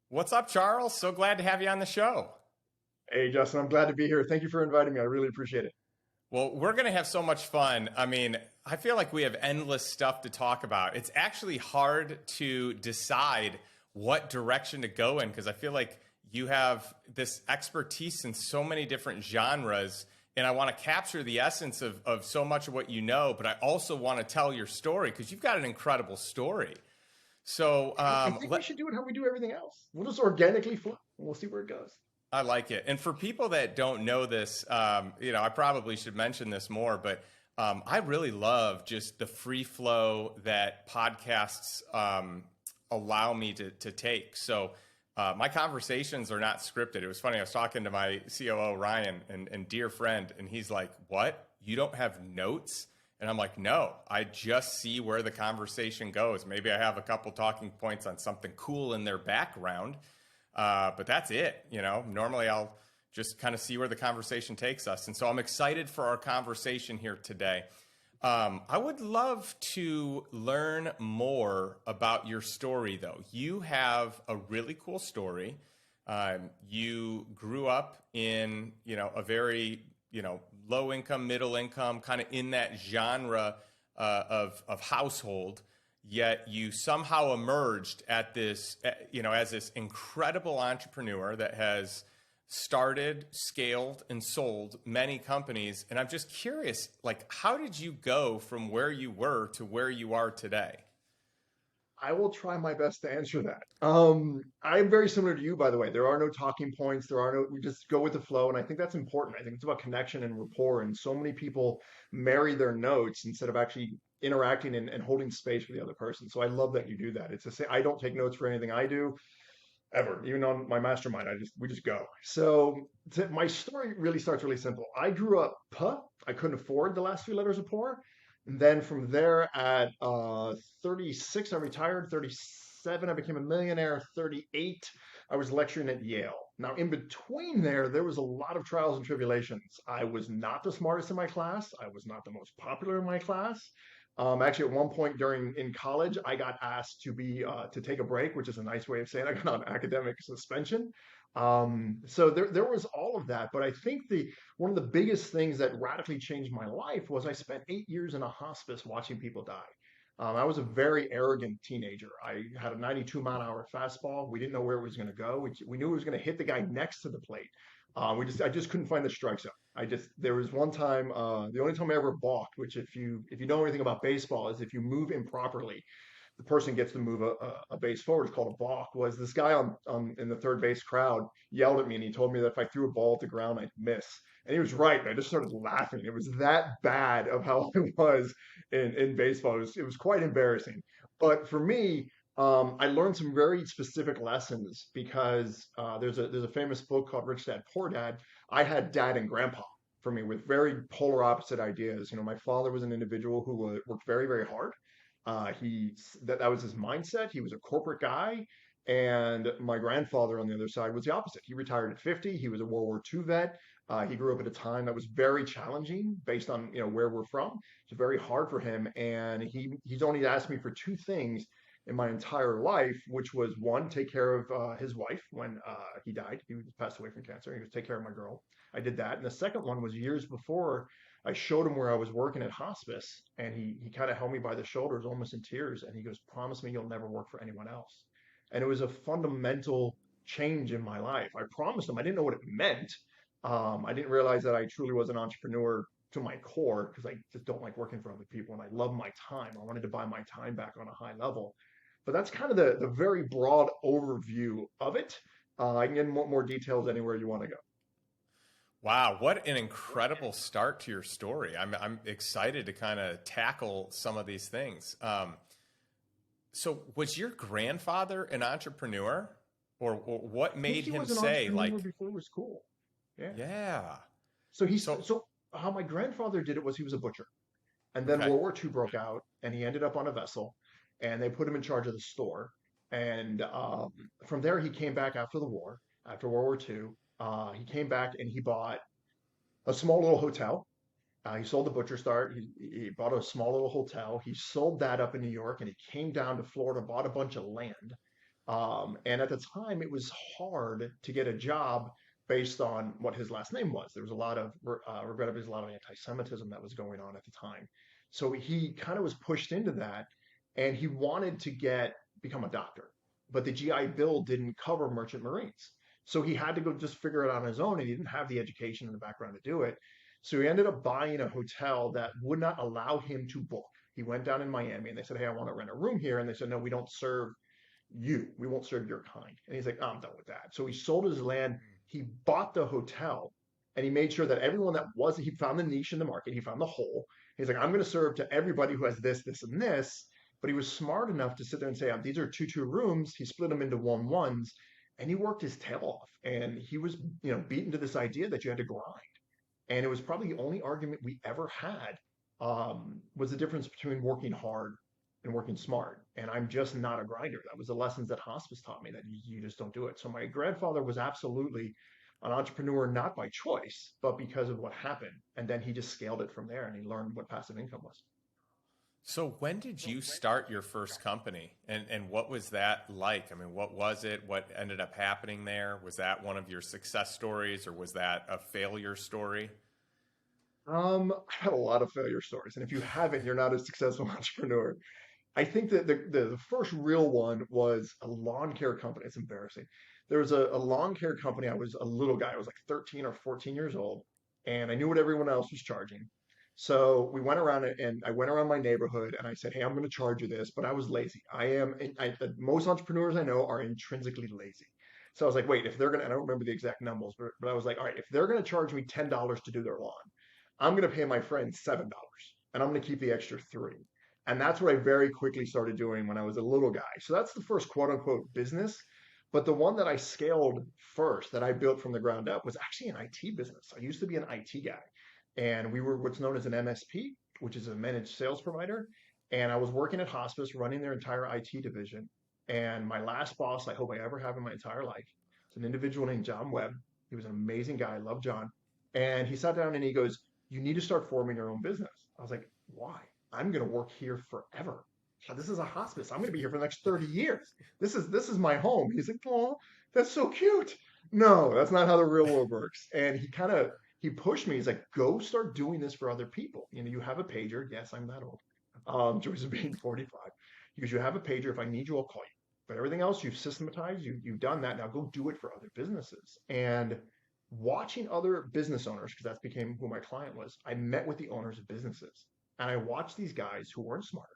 What's up, Charles? So glad to have you on the show. Hey, Justin, I'm glad to be here. Thank you for inviting me. I really appreciate it. Well, we're going to have so much fun. I mean, I feel like we have endless stuff to talk about. It's actually hard to decide what direction to go in because I feel like you have this expertise in so many different genres, and I want to capture the essence of so much of what you know, but I also want to tell your story because you've got an incredible story. So I think we should do it how we do everything else. We'll just organically flow, and we'll see where it goes. I like it. And for people that don't know this, I probably should mention this more, but I really love just the free flow that podcasts allow me to take. So my conversations are not scripted. It was funny. I was talking to my COO, Ryan, and dear friend, and he's like, "What? You don't have notes?" And I'm like, "No, I just see where the conversation goes. Maybe I have a couple talking points on something cool in their background. But that's it. Normally I'll just kind of see where the conversation takes us. And so I'm excited for our conversation here today. I would love to learn more about your story, though. You have a really cool story. You grew up in, a very, low income, middle income, kind of in that genre of household, yet you somehow emerged at this, as this incredible entrepreneur that has started, scaled, and sold many companies. And I'm just curious, like, how did you go from where you were to where you are today? I will try my best to answer that. I'm very similar to you, by the way. There are no talking points. We just go with the flow. And I think that's important. I think it's about connection and rapport. And so many people marry their notes instead of actually interacting and holding space for the other person. So I love that you do that. It's to say, I don't take notes for anything I do ever, even on my mastermind. We just go. My story really starts really simple. I grew up poor. I couldn't afford the last three letters of poor. And then from there at 36, I retired. 37, I became a millionaire. 38, I was lecturing at Yale. Now, in between there was a lot of trials and tribulations. I was not the smartest in my class. I was not the most popular in my class. Actually, at one point during in college, I got asked to take a break, which is a nice way of saying I got on academic suspension. So there was all of that, but I think the one of the biggest things that radically changed my life was I spent 8 years in a hospice watching people die. I was a very arrogant teenager. I had a 92-mile-an-hour fastball. We didn't know where it was going to go. We knew it was going to hit the guy next to the plate. I just couldn't find the strike zone. There was one time, the only time I ever balked, which if you know anything about baseball, is if you move improperly, the person gets to move a base forward. It's called a balk. Was this guy on in the third base crowd yelled at me and he told me that if I threw a ball at the ground, I'd miss. And he was right. And I just started laughing. It was that bad of how I was in baseball. It was quite embarrassing. But for me, I learned some very specific lessons because there's a famous book called Rich Dad Poor Dad. I had dad and grandpa for me with very polar opposite ideas. My father was an individual who worked very, very hard. That was his mindset. He was a corporate guy. And my grandfather on the other side was the opposite. He retired at 50. He was a World War II vet. He grew up at a time that was very challenging based on where we're from. It's very hard for him. And he's only asked me for two things in my entire life, which was one, take care of his wife when he died. He passed away from cancer. He was take care of my girl. I did that. And the second one was years before I showed him where I was working at hospice, and he kind of held me by the shoulders, almost in tears, and he goes, "Promise me you'll never work for anyone else." And it was a fundamental change in my life. I promised him. I didn't know what it meant. I didn't realize that I truly was an entrepreneur to my core because I just don't like working for other people, and I love my time. I wanted to buy my time back on a high level. But that's kind of the very broad overview of it. I can get more details anywhere you want to go. Wow, what an incredible start to your story. I'm excited to kind of tackle some of these things. So, was your grandfather an entrepreneur, or what I think made he him was an say entrepreneur like, before it was cool. Yeah. yeah? So So, how my grandfather did it was he was a butcher. And then okay, World War II broke out, and he ended up on a vessel, and they put him in charge of the store. And from there, he came back after the war, after World War II. He came back and he bought a small little hotel. He sold the butcher start. He bought a small little hotel. He sold that up in New York, and he came down to Florida, bought a bunch of land, And at the time, it was hard to get a job based on what his last name was. There was a lot of, regrettably, a lot of anti-Semitism that was going on at the time. So he kind of was pushed into that, and he wanted to become a doctor, but the GI Bill didn't cover merchant marines. So he had to go just figure it out on his own, and he didn't have the education and the background to do it. So he ended up buying a hotel that would not allow him to book. He went down in Miami and they said, "Hey, I want to rent a room here." And they said, "No, we don't serve you. We won't serve your kind." And he's like, "Oh, I'm done with that." So he sold his land. He bought the hotel and he made sure that everyone that wasn't, he found the niche in the market. He found the hole. He's like, "I'm going to serve to everybody who has this, this, and this." But he was smart enough to sit there and say, "These are two rooms." He split them into one ones and he worked his tail off. And he was, beaten to this idea that you had to grind. And it was probably the only argument we ever had, was the difference between working hard and working smart. And I'm just not a grinder. That was the lessons that hospice taught me, that you just don't do it. So my grandfather was absolutely an entrepreneur, not by choice, but because of what happened. And then he just scaled it from there and he learned what passive income was. So when did you start your first company, and what was that like? I mean, what was it? What ended up happening there? Was that one of your success stories, or was that a failure story? I've had a lot of failure stories. And if you haven't, you're not a successful entrepreneur. I think that the first real one was a lawn care company. It's embarrassing. There was a lawn care company. I was a little guy. I was like 13 or 14 years old, and I knew what everyone else was charging. So we went around it, and I went around my neighborhood, and I said, "Hey, I'm going to charge you this," but I was lazy. Most entrepreneurs I know are intrinsically lazy. So I was like, wait, if they're going to, I don't remember the exact numbers, but I was like, all right, if they're going to charge me $10 to do their lawn, I'm going to pay my friend $7 and I'm going to keep the extra three. And that's what I very quickly started doing when I was a little guy. So that's the first quote unquote business. But the one that I scaled first, that I built from the ground up, was actually an IT business. I used to be an IT guy, and we were what's known as an MSP, which is a managed sales provider. And I was working at hospice, running their entire IT division. And my last boss, I hope I ever have in my entire life, is an individual named John Webb. He was an amazing guy. I love John. And he sat down and he goes, "You need to start forming your own business." I was like, "Why? I'm going to work here forever. This is a hospice. I'm going to be here for the next 30 years. This is my home." He's like, "Oh, that's so cute." No, that's not how the real world works. And he pushed me. He's like, "Go start doing this for other people. You have a pager." Yes, I'm that old. Joyce is being 45. Because you have a pager. If I need you, I'll call you. But everything else you've systematized, you've done that. Now go do it for other businesses. And watching other business owners, because that became who my client was, I met with the owners of businesses. And I watched these guys who weren't smarter,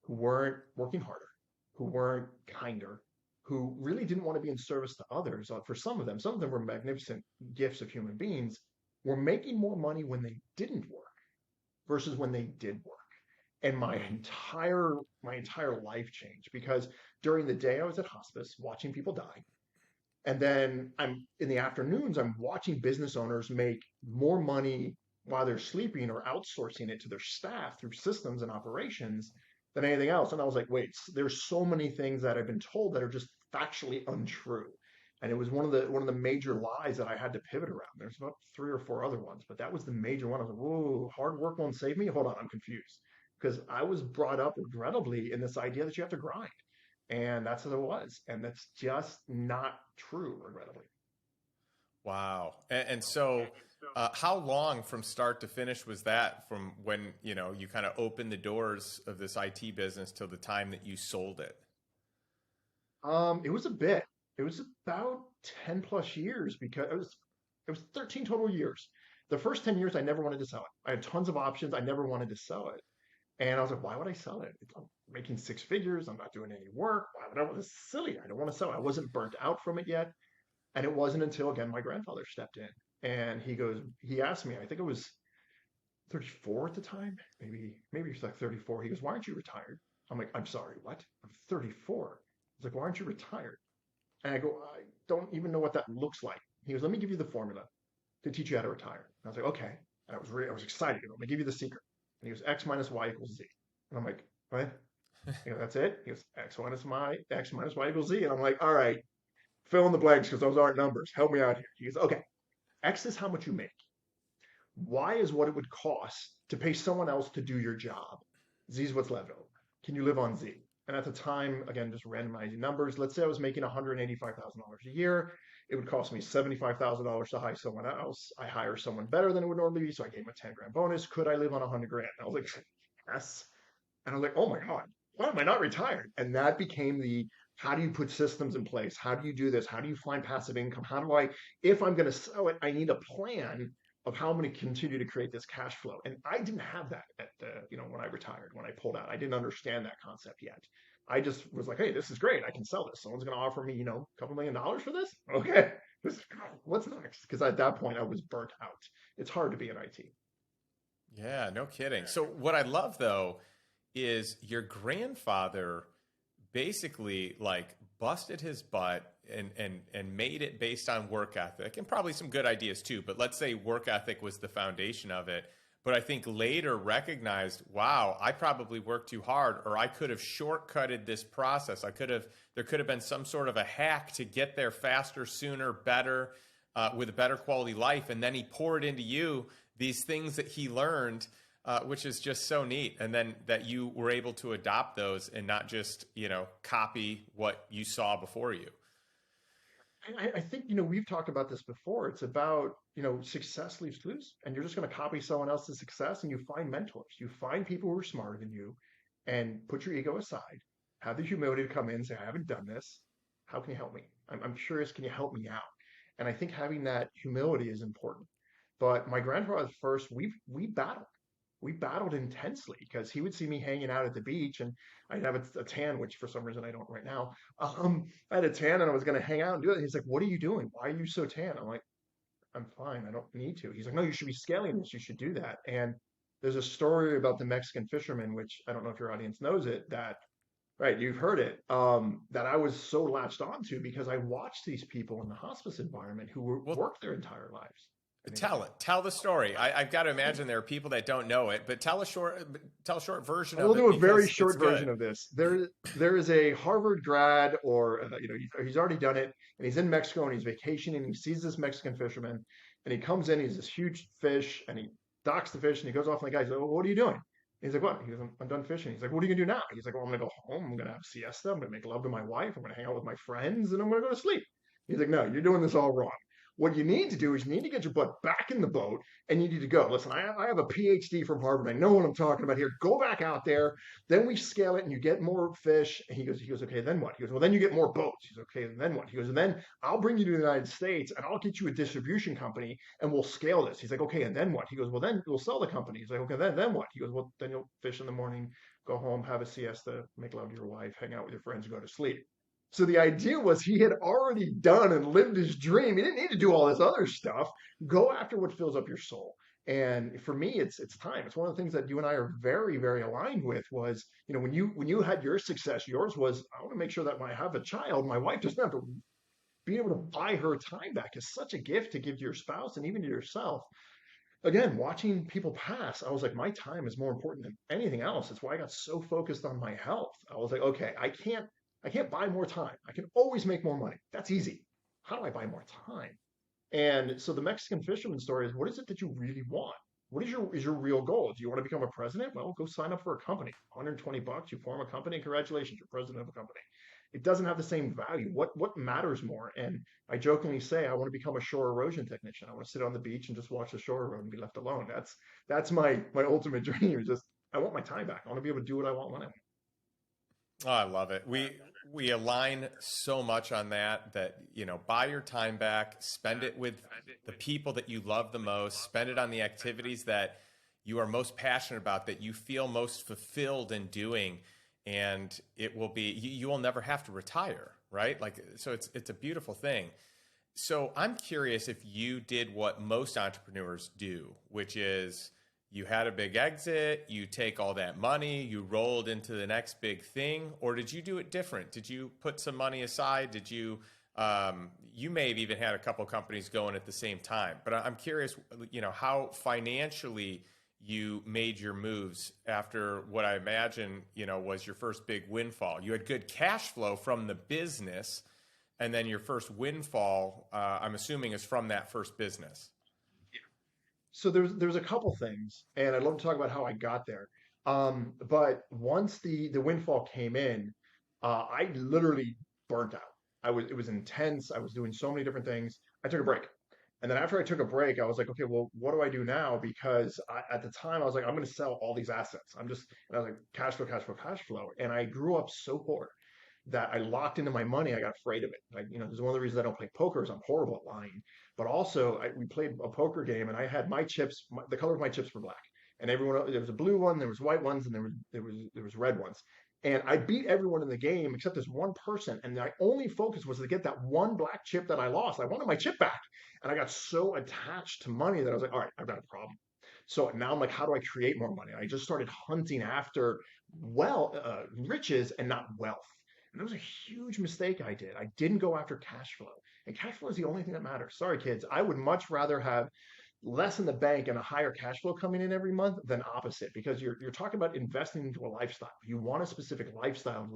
who weren't working harder, who weren't kinder, who really didn't want to be in service to others. For some of them were magnificent gifts of human beings, were making more money when they didn't work versus when they did work. And my entire life changed, because during the day I was at hospice watching people die. And then I'm in the afternoons, I'm watching business owners make more money while they're sleeping or outsourcing it to their staff through systems and operations than anything else. And I was like, wait, there's so many things that I've been told that are just factually untrue. And it was one of the major lies that I had to pivot around. There's about three or four other ones, but that was the major one. I was like, whoa, hard work won't save me. Hold on, I'm confused. Because I was brought up regrettably in this idea that you have to grind. And that's what it was. And that's just not true, regrettably. Wow. And so, how long from start to finish was that, from when, you kind of opened the doors of this IT business till the time that you sold it? It was a bit. It was about 10 plus years, because it was 13 total years. The first 10 years I never wanted to sell it. I had tons of options. I never wanted to sell it. And I was like, why would I sell it? I'm making six figures. I'm not doing any work. Why would I want? This is silly. I don't want to sell it. I wasn't burnt out from it yet. And it wasn't until, again, my grandfather stepped in, and he asked me, I think it was 34 at the time, maybe it's like 34. He goes, "Why aren't you retired?" I'm like, "I'm sorry, what? I'm 34." He's like, "Why aren't you retired?" And I go, "I don't even know what that looks like." He goes, "Let me give you the formula to teach you how to retire." And I was like, "Okay." And I was excited. Let me give you the secret. And he goes, "X minus Y equals Z." And I'm like, "What?" "That's it?" He goes, X minus Y equals Z. And I'm like, "All right, fill in the blanks, because those aren't numbers. Help me out here." He goes, "Okay, X is how much you make. Y is what it would cost to pay someone else to do your job. Z is what's left over. Can you live on Z?" And at the time, again, just randomizing numbers, let's say I was making $185,000 a year. It would cost me $75,000 to hire someone else. I hire someone better than it would normally be. So I gave him a 10 grand bonus. Could I live on 100 grand? And I was like, yes. And I was like, oh my God, why am I not retired? And that became the, how do you put systems in place? How do you do this? How do you find passive income? How do I, if I'm going to sell it, I need a plan of how I'm going to continue to create this cash flow. And I didn't have that at the, when I retired, when I pulled out, I didn't understand that concept yet. I just was like, hey, this is great. I can sell this. Someone's going to offer me, a couple $1,000,000 for this. Okay. What's next? Because at that point I was burnt out. It's hard to be in IT. Yeah, no kidding. So what I love though is your grandfather basically like busted his butt and made it based on work ethic and probably some good ideas too, but let's say work ethic was the foundation of it. But I think later recognized, wow, I probably worked too hard, or I could have shortcutted this process. There could have been some sort of a hack to get there faster, sooner, better, with a better quality life. And then he poured into you these things that he learned, which is just so neat. And then that you were able to adopt those and not just, copy what you saw before you. I think, we've talked about this before. It's about, success leaves clues, and you're just going to copy someone else's success, and you find mentors. You find people who are smarter than you and put your ego aside. Have the humility to come in and say, I haven't done this. How can you help me? I'm curious. Can you help me out? And I think having that humility is important. But my grandfather first, we battled. We battled intensely because he would see me hanging out at the beach and I'd have a tan, which for some reason I don't right now. I had a tan and I was going to hang out and do it. He's like, what are you doing? Why are you so tan? I'm like, I'm fine. I don't need to. He's like, no, you should be scaling this. You should do that. And there's a story about the Mexican fisherman, which I don't know if your audience knows it, that, right, you've heard it, that I was so latched onto because I watched these people in the hospice environment who Well, worked their entire lives. tell the story. I've got to imagine there are people that don't know it, but tell a short version We'll of it do a very because it's short version good. of this. There is a Harvard grad, or he's already done it, and he's in Mexico and he's vacationing. And he sees this Mexican fisherman, and he comes in. He's this huge fish, and he docks the fish, and he goes off. And the guy's like, well, "What are you doing?" He's like, "What?" He goes, "I'm done fishing." He's like, "What are you gonna do now?" He's like, "Well, I'm gonna go home. I'm gonna have a siesta. I'm gonna make love to my wife. I'm gonna hang out with my friends, and I'm gonna go to sleep." He's like, "No, you're doing this all wrong. What you need to do is you need to get your butt back in the boat and you need to go. Listen, I have a PhD from Harvard. I know what I'm talking about here. Go back out there. Then we scale it and you get more fish." And he goes, okay, then what? He goes, well, then you get more boats. He's okay, and then what? He goes, and then I'll bring you to the United States and I'll get you a distribution company and we'll scale this. He's like, okay, and then what? He goes, well, then we'll sell the company. He's like, okay, then what? He goes, well, then you'll fish in the morning, go home, have a siesta, make love to your wife, hang out with your friends, and go to sleep. So the idea was he had already done and lived his dream. He didn't need to do all this other stuff. Go after what fills up your soul. And for me, it's time. It's one of the things that you and I are very, very aligned with. Was when you had your success, yours was, I want to make sure that when I have a child, my wife doesn't have to be able to buy her time back. Is such a gift to give to your spouse and even to yourself. Again, watching people pass, I was like, my time is more important than anything else. It's why I got so focused on my health. I was like, okay, I can't buy more time. I can always make more money. That's easy. How do I buy more time? And so the Mexican fisherman story is, what is it that you really want? What is your real goal? Do you want to become a president? Well, go sign up for a company. $120, you form a company, congratulations, you're president of a company. It doesn't have the same value. What matters more? And I jokingly say I want to become a shore erosion technician. I want to sit on the beach and just watch the shore erode and be left alone. That's my ultimate dream. Is just I want my time back. I want to be able to do what I want when I want. Oh, I love it. We align so much on that buy your time back, spend it with the people that you love the most, spend it on the activities that you are most passionate about, that you feel most fulfilled in doing, and it will be you will never have to retire, right? Like, so it's a beautiful thing. So I'm curious if you did what most entrepreneurs do, which is you had a big exit, you take all that money, you rolled into the next big thing, or did you do it different? Did you put some money aside? Did you, you may have even had a couple companies going at the same time, but I'm curious, how financially you made your moves after what I imagine, was your first big windfall. You had good cash flow from the business, and then your first windfall, I'm assuming, is from that first business. So there's a couple things, and I'd love to talk about how I got there. But once the windfall came in, I literally burnt out. It was intense. I was doing so many different things. I took a break. And then after I took a break, I was like, okay, well, what do I do now? Because at the time I was like, I'm going to sell all these assets. And I was like, cash flow, cash flow, cash flow. And I grew up so poor that I locked into my money. I got afraid of it. Like, this is one of the reasons I don't play poker is I'm horrible at lying. But also, we played a poker game, and I had my chips. The color of my chips were black, and everyone there was a blue one, there was white ones, and there was red ones. And I beat everyone in the game except this one person. And my only focus was to get that one black chip that I lost. I wanted my chip back, and I got so attached to money that I was like, all right, I've got a problem. So now I'm like, how do I create more money? I just started hunting after riches and not wealth. And that was a huge mistake I did. I didn't go after cash flow. And cash flow is the only thing that matters. Sorry, kids. I would much rather have less in the bank and a higher cash flow coming in every month than opposite because you're talking about investing into a lifestyle. You want a specific lifestyle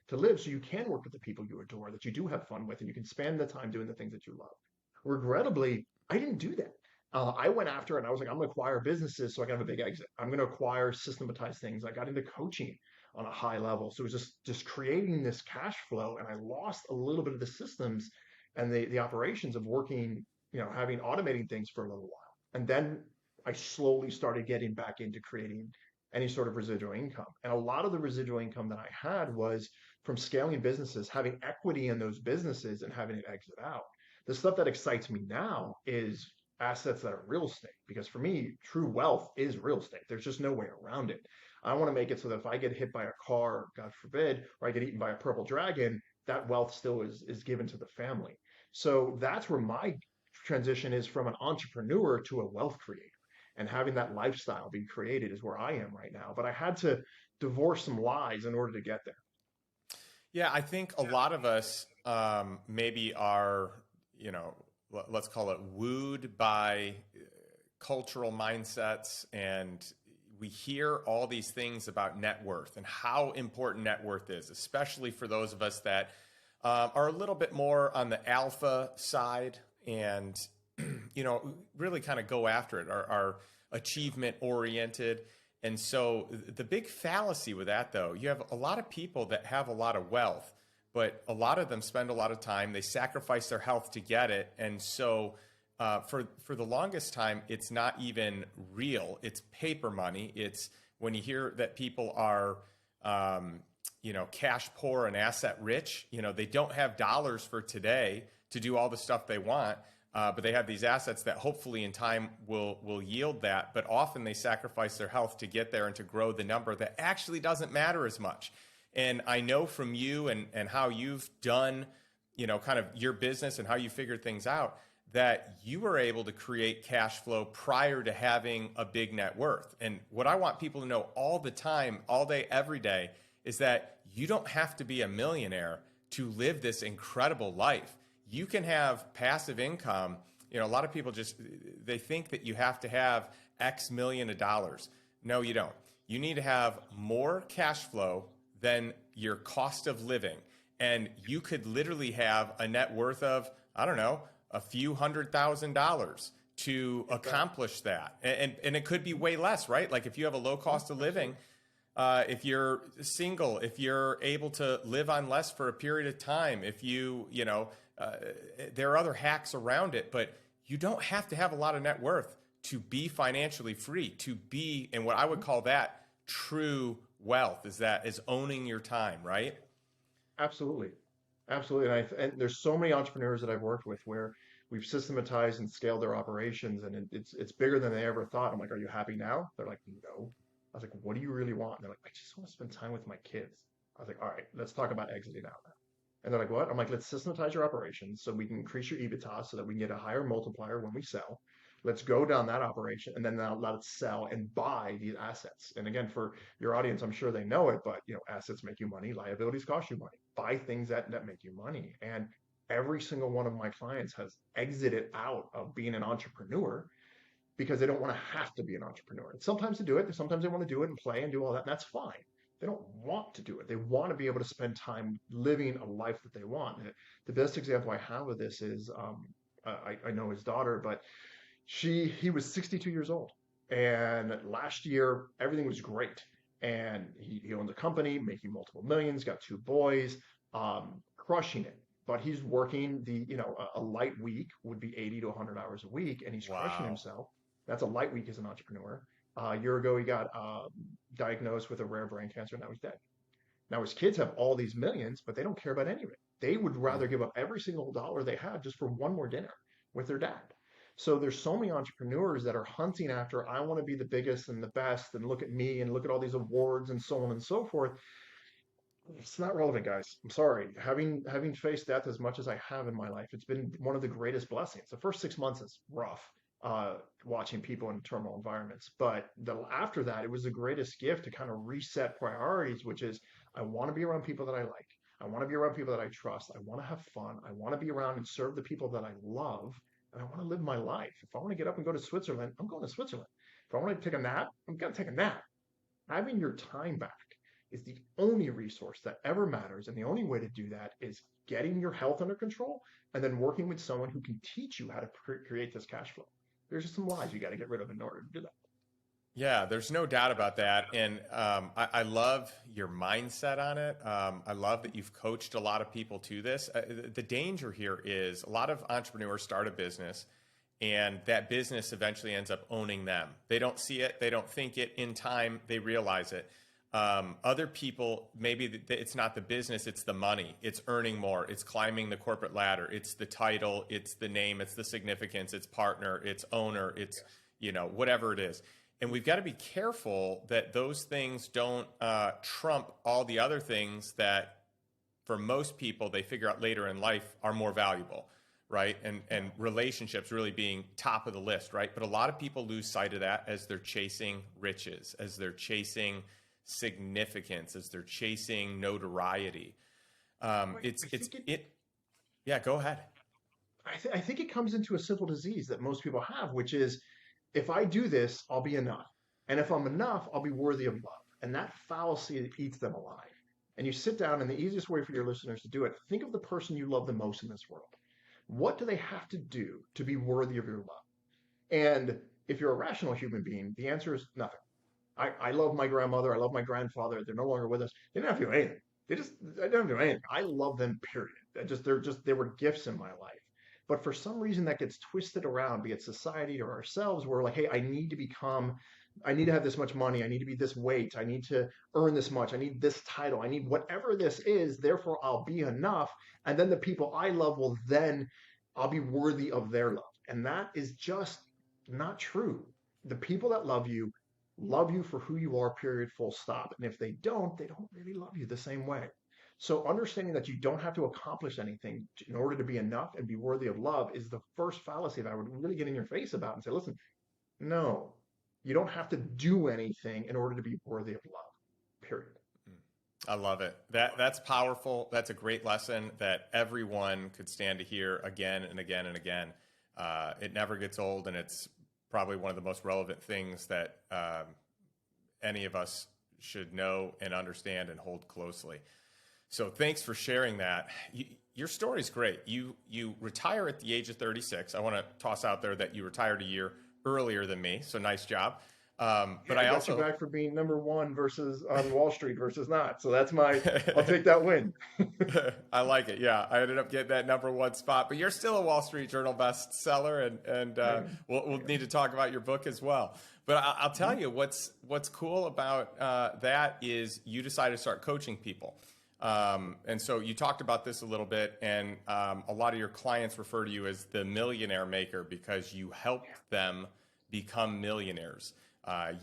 to live so you can work with the people you adore, that you do have fun with, and you can spend the time doing the things that you love. Regrettably, I didn't do that. I went after it and I was like, I'm going to acquire businesses so I can have a big exit. I'm going to acquire systematized things. I got into coaching on a high level. So it was just creating this cash flow. And I lost a little bit of the systems and the operations of working, having automating things for a little while. And then I slowly started getting back into creating any sort of residual income. And a lot of the residual income that I had was from scaling businesses, having equity in those businesses and having it exit out. The stuff that excites me now is assets that are real estate because for me, true wealth is real estate. There's just no way around it. I want to make it so that if I get hit by a car, God forbid, or I get eaten by a purple dragon, that wealth still is given to the family. So that's where my transition is from an entrepreneur to a wealth creator. And having that lifestyle be created is where I am right now. But I had to divorce some lies in order to get there. Yeah, I think a lot of us maybe are, let's call it wooed by cultural mindsets, and we hear all these things about net worth and how important net worth is, especially for those of us that are a little bit more on the alpha side and, really kind of go after it, are achievement oriented. And so the big fallacy with that, though, you have a lot of people that have a lot of wealth, but a lot of them spend a lot of time. They sacrifice their health to get it. And so for the longest time, it's not even real. It's paper money. It's when you hear that people are, cash poor and asset rich, they don't have dollars for today to do all the stuff they want. But they have these assets that hopefully in time will yield that. But often they sacrifice their health to get there and to grow the number that actually doesn't matter as much. And I know from you and how you've done, kind of your business and how you figured things out, that you were able to create cash flow prior to having a big net worth. And what I want people to know all the time, all day, every day, is that you don't have to be a millionaire to live this incredible life. You can have passive income. A lot of people they think that you have to have X million of dollars. No, you don't. You need to have more cash flow than your cost of living. And you could literally have a net worth of, I don't know, a few $100,000 to accomplish that. And it could be way less, right? Like if you have a low cost of living, if you're single, if you're able to live on less for a period of time, if there are other hacks around it, but you don't have to have a lot of net worth to be financially free, to be, and what I would call that true wealth is owning your time, right? Absolutely. Absolutely. And there's so many entrepreneurs that I've worked with where we've systematized and scaled their operations and it's bigger than they ever thought. I'm like, are you happy now? They're like, no. I was like, what do you really want? And they're like, I just want to spend time with my kids. I was like, all right, let's talk about exiting out now. And they're like, what? I'm like, let's systematize your operations so we can increase your EBITDA so that we can get a higher multiplier when we sell. Let's go down that operation and then now let's sell and buy these assets. And again, for your audience, I'm sure they know it, but assets make you money, liabilities cost you money. Buy things that make you money. And every single one of my clients has exited out of being an entrepreneur because they don't want to have to be an entrepreneur. And sometimes they do it, sometimes they want to do it and play and do all that, and that's fine. They don't want to do it. They want to be able to spend time living a life that they want. The best example I have of this is I know his daughter, but he was 62 years old. And last year, everything was great. and he owns a company making multiple millions, got two boys, crushing it. But he's working a light week would be 80 to 100 hours a week, and he's crushing Wow. himself. That's a light week as an entrepreneur. A year ago, he got diagnosed with a rare brain cancer. Now he's dead. Now his kids have all these millions, but they don't care about any of it. They would rather Mm. give up every single dollar they have just for one more dinner with their dad. So there's so many entrepreneurs that are hunting after, I want to be the biggest and the best, and look at me and look at all these awards and so on and so forth. It's not relevant, guys. I'm sorry. Having faced death as much as I have in my life, it's been one of the greatest blessings. The first 6 months is rough, watching people in terminal environments, but after that, it was the greatest gift to kind of reset priorities, which is I want to be around people that I like. I want to be around people that I trust. I want to have fun. I want to be around and serve the people that I love, and I want to live my life. If I want to get up and go to Switzerland, I'm going to Switzerland. If I want to take a nap, I'm going to take a nap. Having your time back is the only resource that ever matters. And the only way to do that is getting your health under control and then working with someone who can teach you how to create this cash flow. There's just some lies you got to get rid of in order to do that. Yeah, there's no doubt about that. And I love your mindset on it. I love that you've coached a lot of people to this. The danger here is a lot of entrepreneurs start a business and that business eventually ends up owning them. They don't see it, they don't think it. In time, they realize it. Other people, maybe it's not the business, it's the money. It's earning more. It's climbing the corporate ladder. It's the title. It's the name. It's the significance. It's partner. It's owner. It's, whatever it is. And we've got to be careful that those things don't trump all the other things that, for most people, they figure out later in life are more valuable, right? And relationships really being top of the list, right? But a lot of people lose sight of that as they're chasing riches, as they're chasing significance, as they're chasing notoriety. Yeah, go ahead. I think it comes into a simple disease that most people have, which is if I do this, I'll be enough. And if I'm enough, I'll be worthy of love. And that fallacy eats them alive. And you sit down, and the easiest way for your listeners to do it, think of the person you love the most in this world. What do they have to do to be worthy of your love? And if you're a rational human being, the answer is nothing. I love my grandmother. I love my grandfather. They're no longer with us. They didn't have to do anything. I don't do anything. I love them, period. They were gifts in my life. But for some reason that gets twisted around, be it society or ourselves, we're like, hey, I need to have this much money. I need to be this weight. I need to earn this much. I need this title. I need whatever this is. Therefore, I'll be enough. And then the people I love I'll be worthy of their love. And that is just not true. The people that love you for who you are, period, full stop. And if they don't really love you the same way. So understanding that you don't have to accomplish anything in order to be enough and be worthy of love is the first fallacy that I would really get in your face about and say, listen, no, you don't have to do anything in order to be worthy of love, period. I love it. That's powerful. That's a great lesson that everyone could stand to hear again and again and again. It never gets old, and it's probably one of the most relevant things that any of us should know and understand and hold closely. So thanks for sharing that. Your story's great. You retire at the age of 36. I want to toss out there that you retired a year earlier than me, so nice job. But I got you back for being number one versus on Wall Street versus not. So I'll take that win. I like it. Yeah, I ended up getting that number one spot, but you're still a Wall Street Journal bestseller, and we'll need to talk about your book as well. But I'll tell you what's cool about that is you decided to start coaching people. And so you talked about this a little bit, and a lot of your clients refer to you as the millionaire maker because you helped them become millionaires.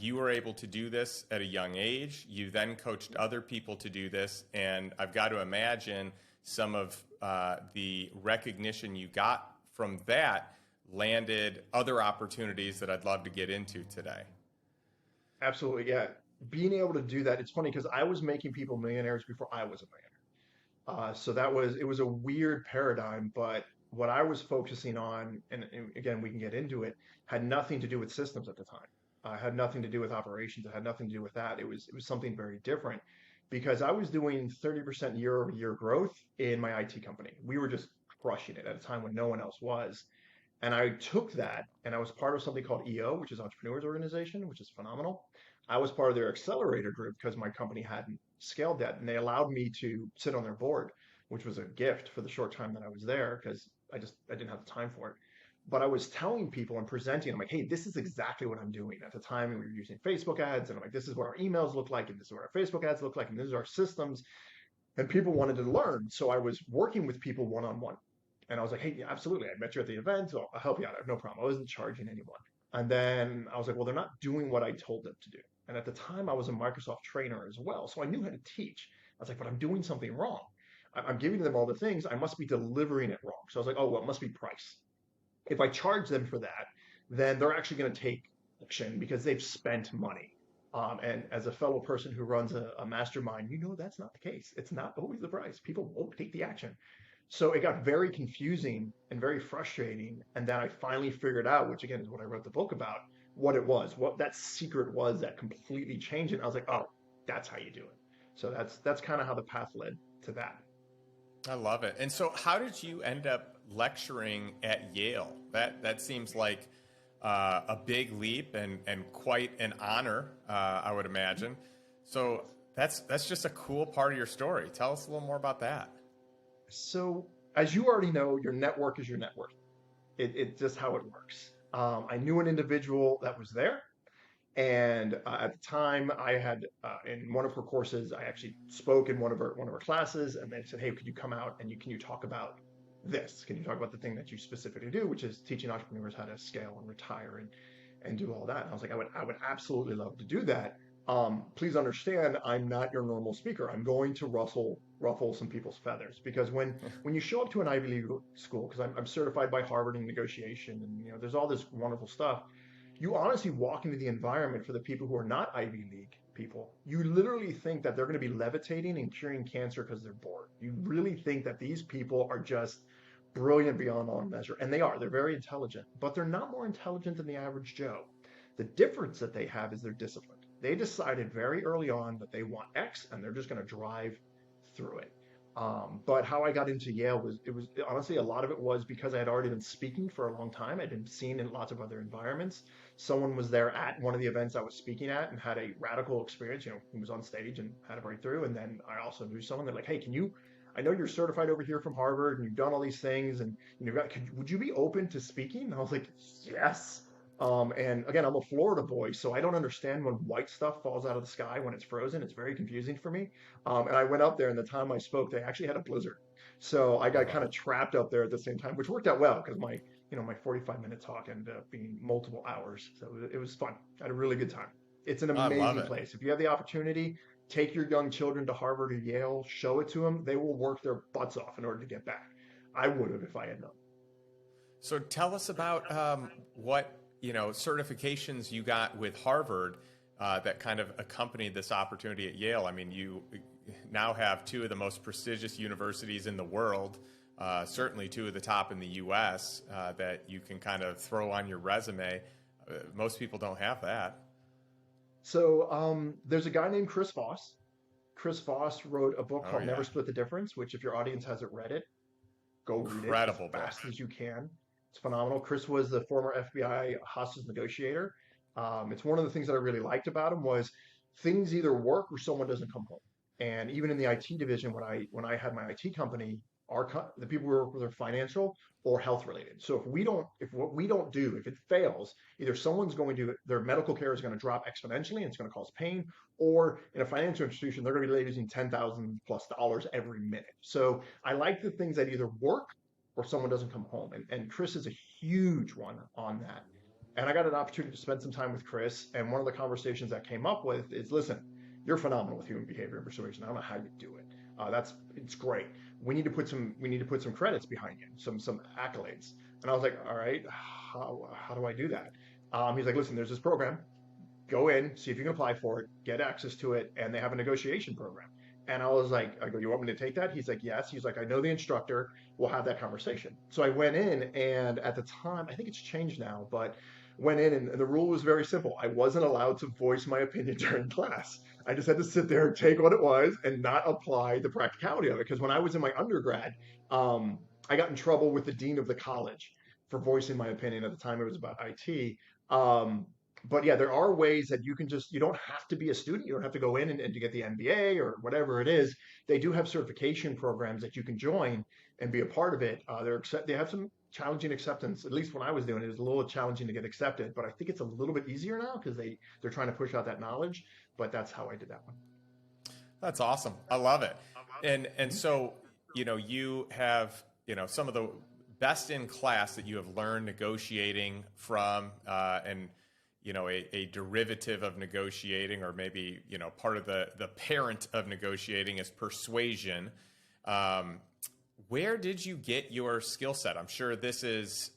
You were able to do this at a young age. You then coached other people to do this, and I've got to imagine some of the recognition you got from that landed other opportunities that I'd love to get into today. Absolutely, yeah. Being able to do that, it's funny because I was making people millionaires before I was a millionaire. So it was a weird paradigm, but what I was focusing on, and again, we can get into it, had nothing to do with systems at the time. Had nothing to do with operations. It had nothing to do with that. It was something very different because I was doing 30% year over year growth in my IT company. We were just crushing it at a time when no one else was. And I took that and I was part of something called EO, which is Entrepreneurs Organization, which is phenomenal. I was part of their accelerator group because my company hadn't scaled yet, and they allowed me to sit on their board, which was a gift for the short time that I was there because I didn't have the time for it. But I was telling people and presenting, I'm like, hey, this is exactly what I'm doing. At the time, we were using Facebook ads, and I'm like, this is what our emails look like, and this is what our Facebook ads look like, and this is our systems. And people wanted to learn. So I was working with people one on one. And I was like, hey, yeah, absolutely. I met you at the event. So I'll help you out. I have no problem. I wasn't charging anyone. And then I was like, well, they're not doing what I told them to do. And at the time, I was a Microsoft trainer as well. So I knew how to teach. I was like, but I'm doing something wrong. I'm giving them all the things. I must be delivering it wrong. So I was like, oh, well, it must be price. If I charge them for that, then they're actually going to take action because they've spent money. And as a fellow person who runs a mastermind, you know that's not the case. It's not always the price. People won't take the action. So it got very confusing and very frustrating. And then I finally figured out, which again is what I wrote the book about, what it was, what that secret was that completely changed it. And I was like, oh, that's how you do it. So that's kind of how the path led to that. I love it. And so how did you end up lecturing at Yale? That seems like a big leap and quite an honor, I would imagine. So that's just a cool part of your story. Tell us a little more about that. So as you already know, your network is your net worth. It's just how it works. I knew an individual that was there. And at the time, I had in one of her courses, I actually spoke in one of her classes, and they said, "Hey, could you come out and can you talk about this? Can you talk about the thing that you specifically do, which is teaching entrepreneurs how to scale and retire and do all that?" And I was like, "I would absolutely love to do that. Please understand, I'm not your normal speaker. I'm going to ruffle some people's feathers because when you show up to an Ivy League school, because I'm certified by Harvard in negotiation, and there's all this wonderful stuff." You honestly walk into the environment for the people who are not Ivy League people. You literally think that they're going to be levitating and curing cancer because they're bored. You really think that these people are just brilliant beyond all measure. And they are. They're very intelligent, but they're not more intelligent than the average Joe. The difference that they have is they're disciplined. They decided very early on that they want X and they're just going to drive through it. But how I got into Yale was honestly a lot of it was because I had already been speaking for a long time. I'd been seen in lots of other environments. Someone was there at one of the events I was speaking at and had a radical experience. He was on stage and had a breakthrough. And then I also knew someone. They're like, "Hey, I know you're certified over here from Harvard and you've done all these things, and would you be open to speaking?" And I was like, "Yes." And again, I'm a Florida boy, so I don't understand when white stuff falls out of the sky when it's frozen. It's very confusing for me. And I went up there, and the time I spoke, they actually had a blizzard. So I got kind of trapped up there at the same time, which worked out well because my 45-minute talk ended up being multiple hours. So it was fun. I had a really good time. It's an I love amazing it. place. If you have the opportunity, take your young children to Harvard or Yale, show it to them. They will work their butts off in order to get back. I would have if I had known. So tell us about what certifications you got with Harvard that kind of accompanied this opportunity at Yale. I mean, you now have two of the most prestigious universities in the world, certainly two of the top in the U.S. That you can kind of throw on your resume. Most people don't have that. So there's a guy named Chris Voss. Chris Voss wrote a book Oh called Never yeah, Split the Difference, which if your audience hasn't read it, go read it as incredible book. fast as you can. It's phenomenal. Chris was the former FBI hostage negotiator. It's one of the things that I really liked about him was things either work or someone doesn't come home. And even in the IT division, when I had my IT company, the people we work with are financial or health related. So if what we don't do, if it fails, either their medical care is going to drop exponentially and it's going to cause pain, or in a financial institution, they're going to be losing $10,000+ every minute. So I like the things that either work or someone doesn't come home. And Chris is a huge one on that. And I got an opportunity to spend some time with Chris. And one of the conversations that came up with is, listen, you're phenomenal with human behavior and persuasion. I don't know how you do it. It's great. We need to put some credits behind you, some accolades. And I was like, all right, how do I do that? He's like, listen, there's this program. Go in, see if you can apply for it, get access to it, and they have a negotiation program. And I go, you want me to take that? He's like, yes. He's like, I know the instructor. We'll have that conversation. So I went in, and at the time, I think it's changed now, but went in, and the rule was very simple. I wasn't allowed to voice my opinion during class. I just had to sit there and take what it was and not apply the practicality of it. Because when I was in my undergrad, I got in trouble with the dean of the college for voicing my opinion. At the time, it was about IT. But yeah, there are ways that you don't have to be a student. You don't have to go in and to get the MBA or whatever it is. They do have certification programs that you can join and be a part of it. They have some challenging acceptance. At least when I was doing it, it was a little challenging to get accepted, but I think it's a little bit easier now because they're trying to push out that knowledge. But that's how I did that one. That's awesome. I love it. And Mhm. so, you have, some of the best in class that you have learned negotiating from, and a derivative of negotiating, or maybe, part of the parent of negotiating is persuasion. Um, where did you get your skill set? I'm sure this is,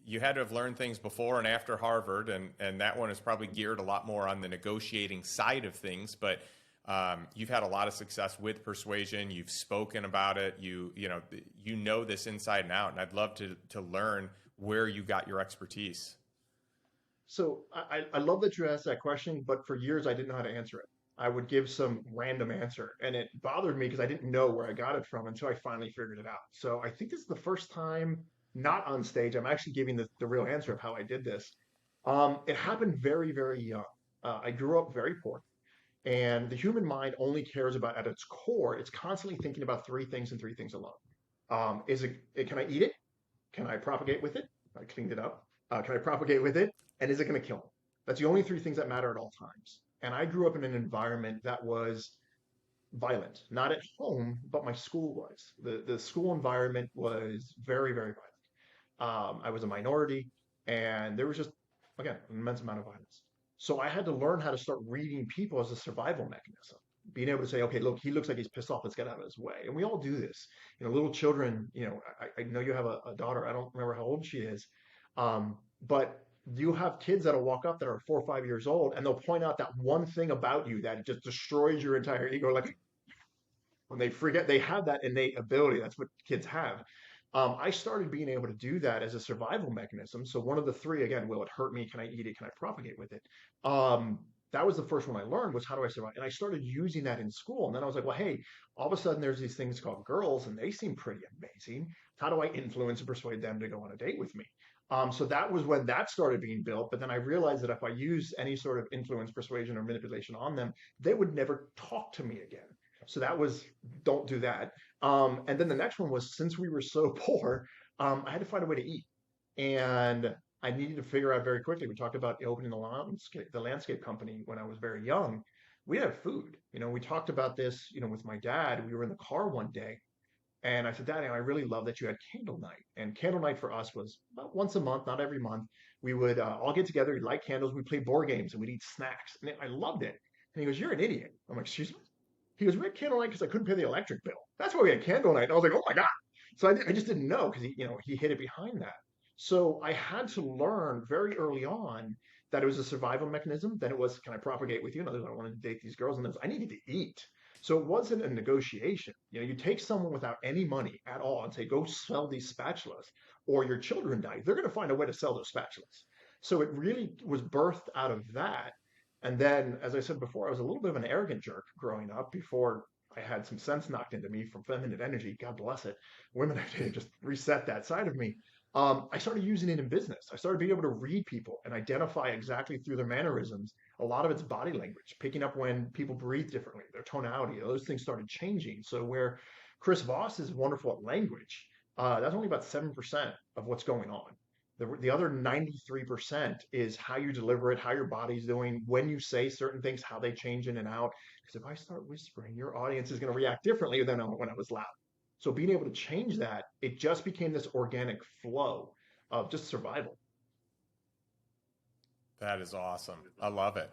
you had to have learned things before and after Harvard, and that one is probably geared a lot more on the negotiating side of things. But you've had a lot of success with persuasion. You've spoken about it. You know this inside and out, and I'd love to learn where you got your expertise. So I love that you asked that question, but for years I didn't know how to answer it. I would give some random answer, and it bothered me because I didn't know where I got it from until I finally figured it out. So I think this is the first time, not on stage, I'm actually giving the real answer of how I did this. It happened very, very young. I grew up very poor, and the human mind only cares about, at its core, it's constantly thinking about three things and three things alone. Can I eat it? Can I propagate with it? I cleaned it up. Can I propagate with it? And is it going to kill me? That's the only three things that matter at all times. And I grew up in an environment that was violent, not at home, but my school was. The school environment was very, very violent. I was a minority, and there was just, again, an immense amount of violence. So I had to learn how to start reading people as a survival mechanism. Being able to say, okay, look, he looks like he's pissed off. Let's get out of his way. And we all do this. Little children. I know you have a daughter. I don't remember how old she is, but you have kids that'll walk up that are 4 or 5 years old, and they'll point out that one thing about you that just destroys your entire ego. Like when they forget, they have that innate ability. That's what kids have. I started being able to do that as a survival mechanism. So one of the three, again, will it hurt me? Can I eat it? Can I propagate with it? That was the first one I learned, was how do I survive? And I started using that in school. And then I was like, well, hey, all of a sudden there's these things called girls, and they seem pretty amazing. How do I influence and persuade them to go on a date with me? So that was when that started being built. But then I realized that if I use any sort of influence, persuasion, or manipulation on them, they would never talk to me again. So that was, don't do that. And then the next one was, since we were so poor, I had to find a way to eat. And I needed to figure out very quickly. We talked about opening the landscape company when I was very young. We had food. We talked about this, with my dad. We were in the car one day, and I said, Daddy, I really love that you had candle night. And candle night for us was about once a month, not every month. We would all get together, we'd light candles, we'd play board games, and we'd eat snacks. And I loved it. And he goes, you're an idiot. I'm like, excuse me? He goes, we had candle night because I couldn't pay the electric bill. That's why we had candle night. And I was like, oh my God. So I just didn't know because he hid it behind that. So I had to learn very early on that it was a survival mechanism. Then it was, can I propagate with you? And others, I wanted to date these girls. And then I needed to eat. So it wasn't a negotiation. You take someone without any money at all and say, go sell these spatulas, or your children die. They're going to find a way to sell those spatulas. So it really was birthed out of that. And then, as I said before, I was a little bit of an arrogant jerk growing up before I had some sense knocked into me from feminine energy. God bless it. Women have to just reset that side of me. I started using it in business. I started being able to read people and identify exactly through their mannerisms. A lot of it's body language, picking up when people breathe differently, their tonality. Those things started changing. So where Chris Voss is wonderful at language, that's only about 7% of what's going on. The other 93% is how you deliver it, how your body's doing, when you say certain things, how they change in and out. Because if I start whispering, your audience is going to react differently than when I was loud. So being able to change that, it just became this organic flow of just survival. That is awesome. I love it.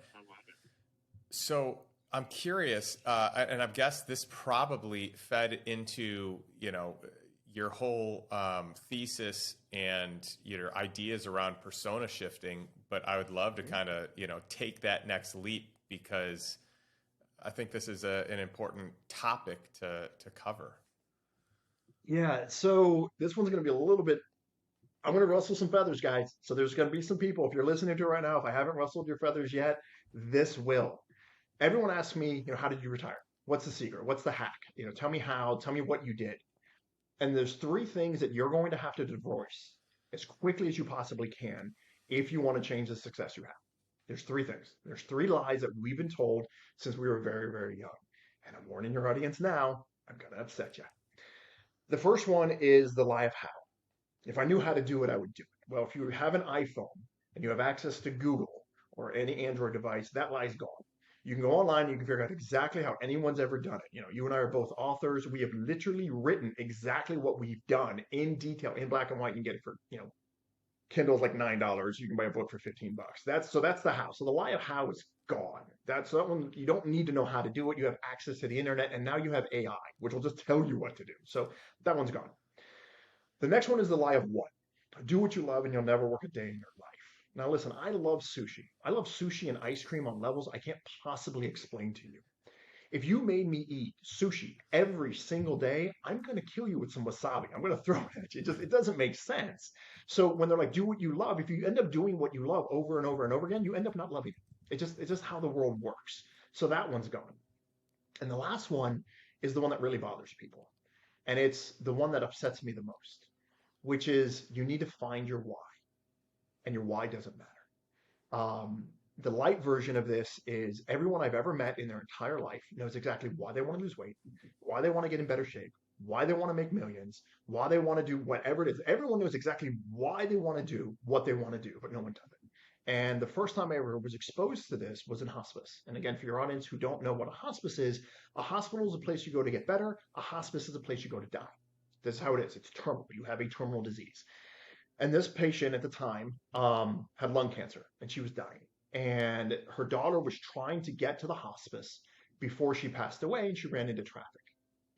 So I'm curious, and I guess this probably fed into, your whole thesis and your ideas around persona shifting. But I would love to kind of, take that next leap, because I think this is an important topic to cover. Yeah, so this one's going to be a little bit, I'm going to rustle some feathers, guys. So there's going to be some people, if you're listening to it right now, if I haven't rustled your feathers yet, this will. Everyone asks me, how did you retire? What's the secret? What's the hack? Tell me how, tell me what you did. And there's three things that you're going to have to divorce as quickly as you possibly can if you want to change the success you have. There's three things. There's three lies that we've been told since we were very, very young. And I'm warning your audience now, I'm going to upset you. The first one is the lie of how. If I knew how to do it, I would do it. Well, if you have an iPhone and you have access to Google or any Android device, that lie's gone. You can go online and you can figure out exactly how anyone's ever done it. You and I are both authors. We have literally written exactly what we've done in detail, in black and white. You can get it for, Kindle's like $9. You can buy a book for $15. That's the how. So the lie of how is gone. That's that one. You don't need to know how to do it. You have access to the internet, and now you have AI, which will just tell you what to do. So that one's gone. The next one is the lie of what. Do what you love, and you'll never work a day in your life. Now listen, I love sushi. I love sushi and ice cream on levels I can't possibly explain to you. If you made me eat sushi every single day, I'm going to kill you with some wasabi. I'm going to throw it at you. It doesn't make sense. So when they're like, do what you love, if you end up doing what you love over and over and over again, you end up not loving it. It's just how the world works. So that one's gone. And the last one is the one that really bothers people. And it's the one that upsets me the most, which is you need to find your why. And your why doesn't matter. The light version of this is everyone I've ever met in their entire life knows exactly why they want to lose weight, why they want to get in better shape, why they want to make millions, why they want to do whatever it is. Everyone knows exactly why they want to do what they want to do, but no one does it. And the first time I ever was exposed to this was in hospice. And again, for your audience who don't know what a hospice is, a hospital is a place you go to get better. A hospice is a place you go to die. This is how it is. It's terminal. You have a terminal disease. And this patient at the time had lung cancer, and she was dying. And her daughter was trying to get to the hospice before she passed away, and she ran into traffic.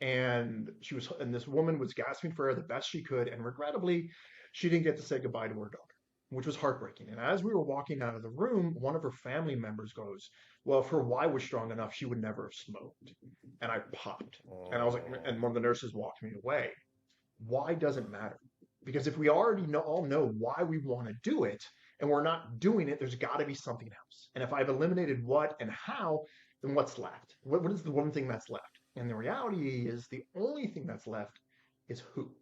And this woman was gasping for air the best she could, and regrettably, she didn't get to say goodbye to her daughter, which was heartbreaking. And as we were walking out of the room, one of her family members goes, "Well, if her why was strong enough, she would never have smoked." And I popped, and I was like, and one of the nurses walked me away. Why doesn't matter? Because if we already all know why we want to do it and we're not doing it, there's got to be something else. And if I've eliminated what and how, then what's left? What is the one thing that's left? And the reality is the only thing that's left is who.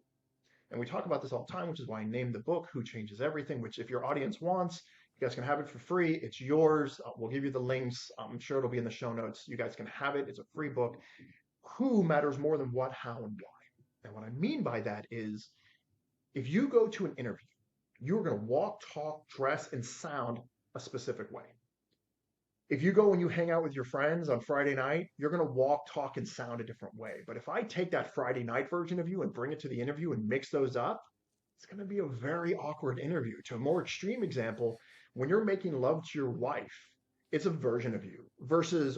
And we talk about this all the time, which is why I named the book Who Changes Everything, which if your audience wants, you guys can have it for free. It's yours. We'll give you the links. I'm sure it'll be in the show notes. You guys can have it. It's a free book. Who matters more than what, how, and why. And what I mean by that is, if you go to an interview, you're going to walk, talk, dress, and sound a specific way. If you go and you hang out with your friends on Friday night, you're going to walk, talk, and sound a different way. But if I take that Friday night version of you and bring it to the interview and mix those up, it's going to be a very awkward interview. To a more extreme example, when you're making love to your wife, it's a version of you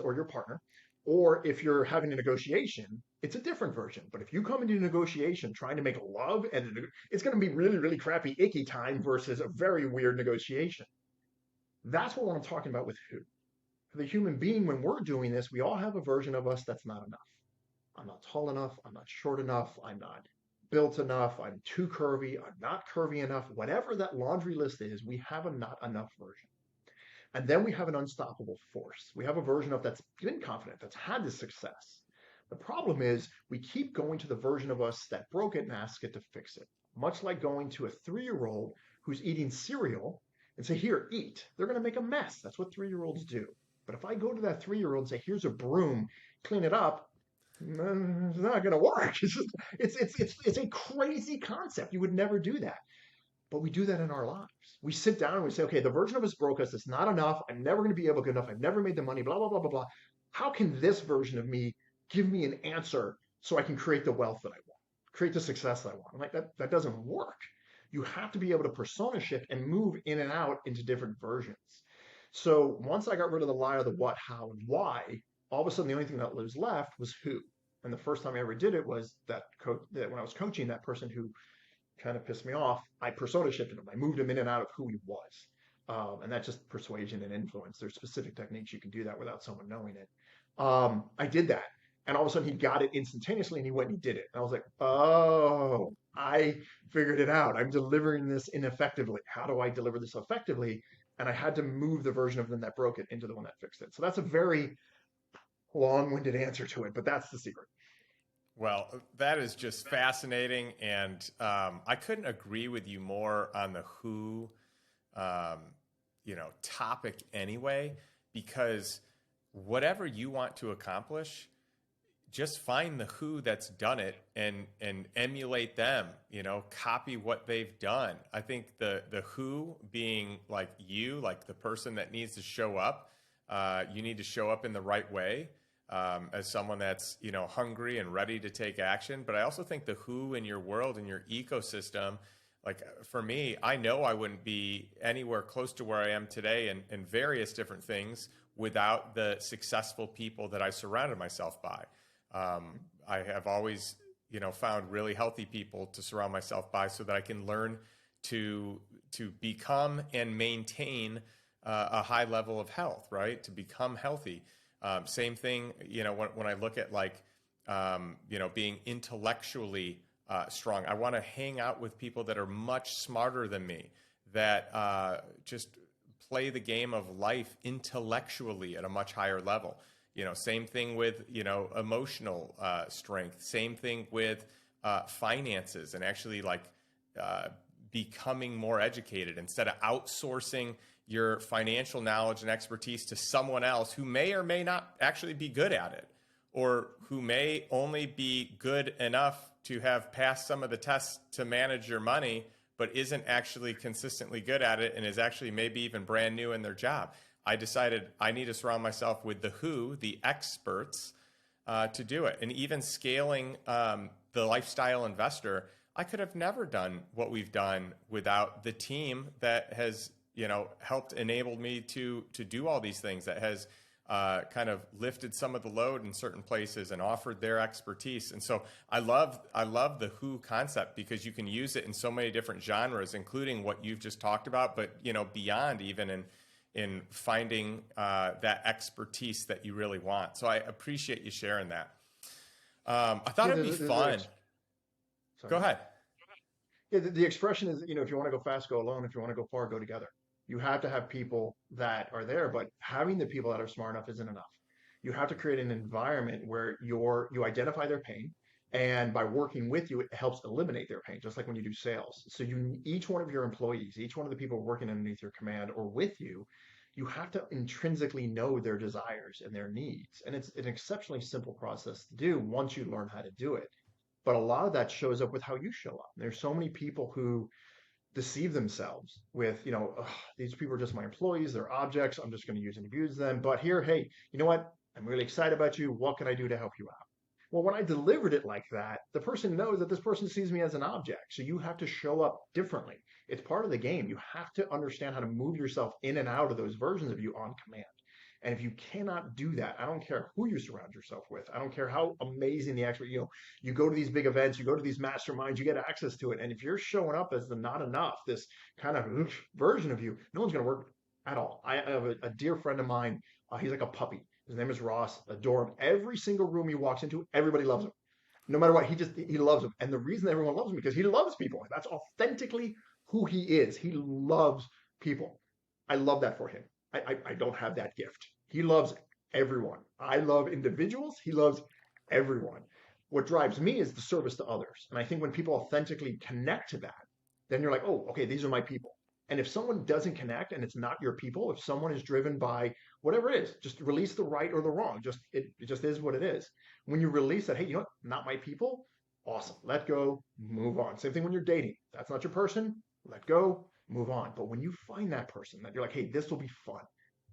or your partner. Or if you're having a negotiation, it's a different version. But if you come into a negotiation trying to make love, and it's going to be really, really crappy, icky time versus a very weird negotiation. That's what I'm talking about with who. For the human being, when we're doing this, we all have a version of us that's not enough. I'm not tall enough. I'm not short enough. I'm not built enough. I'm too curvy. I'm not curvy enough. Whatever that laundry list is, we have a not enough version. And then we have an unstoppable force. We have a version of that's been confident, that's had this success. The problem is we keep going to the version of us that broke it and ask it to fix it. Much like going to a 3-year-old who's eating cereal and say, here, eat. They're going to make a mess. That's what 3-year-olds do. But if I go to that 3-year-old and say, here's a broom, clean it up, it's not going to work. It's a crazy concept. You would never do that. But we do that in our lives. We sit down and we say, okay, the version of us broke us. It's not enough. I'm never going to be able to get enough. I've never made the money, blah, blah, blah, blah, blah. How can this version of me give me an answer so I can create the wealth that I want, create the success that I want? I'm like, that doesn't work. You have to be able to persona shift and move in and out into different versions. So once I got rid of the lie of the what, how, and why, all of a sudden the only thing that was left was who. And the first time I ever did it was that when I was coaching that person who kind of pissed me off, I persona shifted him. I moved him in and out of who he was. And that's just persuasion and influence. There's specific techniques you can do that without someone knowing it. I did that. And all of a sudden he got it instantaneously and he went and he did it. And I was like, oh, I figured it out. I'm delivering this ineffectively. How do I deliver this effectively? And I had to move the version of them that broke it into the one that fixed it. So that's a very long-winded answer to it, but that's the secret. Well, that is just fascinating, and I couldn't agree with you more on the who um, topic anyway, because whatever you want to accomplish, just find the who that's done it and emulate them, copy what they've done. I think the who being like you, like the person that needs to show up, you need to show up in the right way, as someone that's, hungry and ready to take action. But I also think the who in your world and your ecosystem, like for me, I know I wouldn't be anywhere close to where I am today in various different things without the successful people that I surrounded myself by. I have always, found really healthy people to surround myself by so that I can learn to become and maintain a high level of health, right? To become healthy. Same thing, when I look at being intellectually strong, I want to hang out with people that are much smarter than me, that just play the game of life intellectually at a much higher level. Same thing with, emotional strength. Same thing with finances and actually becoming more educated instead of outsourcing your financial knowledge and expertise to someone else who may or may not actually be good at it, or who may only be good enough to have passed some of the tests to manage your money, but isn't actually consistently good at it and is actually maybe even brand new in their job. I decided I need to surround myself with the who, the experts, to do it. And even scaling the lifestyle investor, I could have never done what we've done without the team that has, helped enable me to do all these things, that has kind of lifted some of the load in certain places and offered their expertise. And so I love the who concept, because you can use it in so many different genres, including what you've just talked about, but beyond, even in finding that expertise that you really want. So I appreciate you sharing that. I thought it'd be fun. Go ahead. Yeah, the expression is, if you want to go fast, go alone. If you want to go far, go together. You have to have people that are there, but having the people that are smart enough isn't enough. You have to create an environment where you identify their pain, and by working with you, it helps eliminate their pain, just like when you do sales. So each one of your employees, each one of the people working underneath your command or with you, you have to intrinsically know their desires and their needs. And it's an exceptionally simple process to do once you learn how to do it. But a lot of that shows up with how you show up. There's so many people who deceive themselves with, these people are just my employees, they're objects, I'm just going to use and abuse them. But here, hey, you know what? I'm really excited about you. What can I do to help you out? Well, when I delivered it like that, the person knows that this person sees me as an object. So you have to show up differently. It's part of the game. You have to understand how to move yourself in and out of those versions of you on command. And if you cannot do that, I don't care who you surround yourself with. I don't care how amazing the expert, you go to these big events, you go to these masterminds, you get access to it. And if you're showing up as the not enough, this kind of version of you, no one's going to work at all. I have a dear friend of mine. He's like a puppy. His name is Ross. Adore him. Every single room he walks into, everybody loves him. No matter what, he loves them. And the reason everyone loves him is because he loves people. That's authentically who he is. He loves people. I love that for him. I don't have that gift. He loves everyone. I love individuals. He loves everyone. What drives me is the service to others. And I think when people authentically connect to that, then you're like, oh, okay, these are my people. And if someone doesn't connect and it's not your people, if someone is driven by whatever it is, just release the right or the wrong. It just is what it is. When you release that, hey, you know what? Not my people. Awesome. Let go, move on. Same thing when you're dating. That's not your person. Let go, move on. But when you find that person that you're like, hey, this will be fun.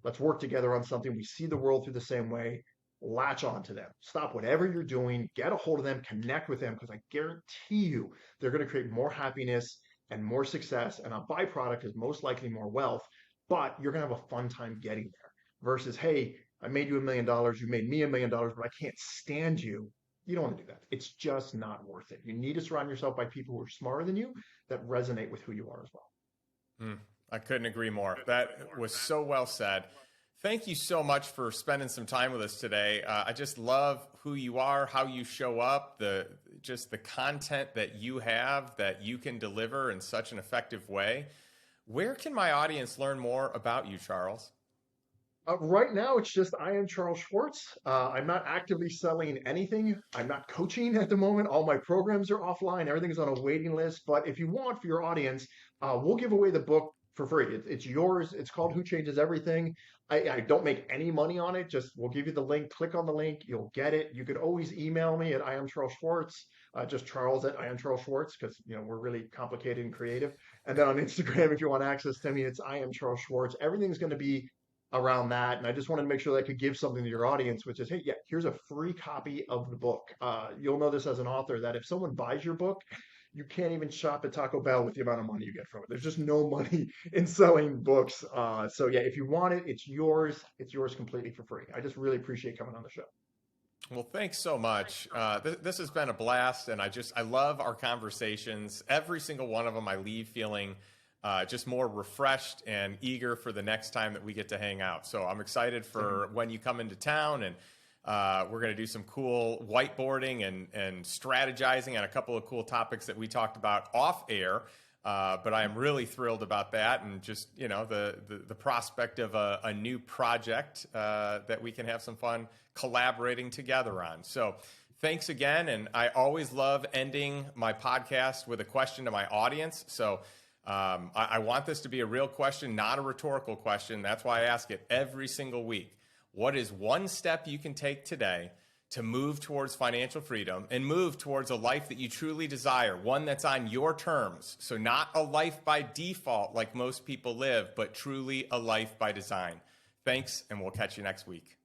Let's work together on something. We see the world through the same way. Latch on to them. Stop whatever you're doing. Get a hold of them. Connect with them, because I guarantee you they're going to create more happiness and more success. And a byproduct is most likely more wealth. But you're going to have a fun time getting there. Versus, hey, I made you $1 million. You made me $1 million, but I can't stand you. You don't want to do that. It's just not worth it. You need to surround yourself by people who are smarter than you, that resonate with who you are as well. I couldn't agree more. That was so well said. Thank you so much for spending some time with us today. I just love who you are, how you show up, the content that you have that you can deliver in such an effective way. Where can my audience learn more about you, Charles? Right now, it's just I am Charles Schwartz. I'm not actively selling anything. I'm not coaching at the moment. All my programs are offline. Everything's on a waiting list. But if you want, for your audience, we'll give away the book for free. It's yours. It's called Who Changes Everything. I don't make any money on it. Just we'll give you the link. Click on the link. You'll get it. You could always email me at I am Charles Schwartz, just Charles at I am Charles Schwartz, because we're really complicated and creative. And then on Instagram, if you want access to me, it's I am Charles Schwartz. Everything's going to be around that. And I just wanted to make sure that I could give something to your audience, which is, hey, yeah, here's a free copy of the book. You'll know this as an author that if someone buys your book, you can't even shop at Taco Bell with the amount of money you get from it. There's just no money in selling books. So yeah, if you want it, it's yours. It's yours completely for free. I just really appreciate coming on the show. Well, thanks so much. This has been a blast, and I love our conversations. Every single one of them, I leave feeling just more refreshed and eager for the next time that we get to hang out. So I'm excited for when you come into town, and we're going to do some cool whiteboarding and strategizing on a couple of cool topics that we talked about off air. But I am really thrilled about that, and just the prospect of a new project that we can have some fun collaborating together on. So thanks again, and I always love ending my podcast with a question to my audience. So I want this to be a real question, not a rhetorical question. That's why I ask it every single week. What is one step you can take today to move towards financial freedom and move towards a life that you truly desire, one that's on your terms? So not a life by default like most people live, but truly a life by design. Thanks, and we'll catch you next week.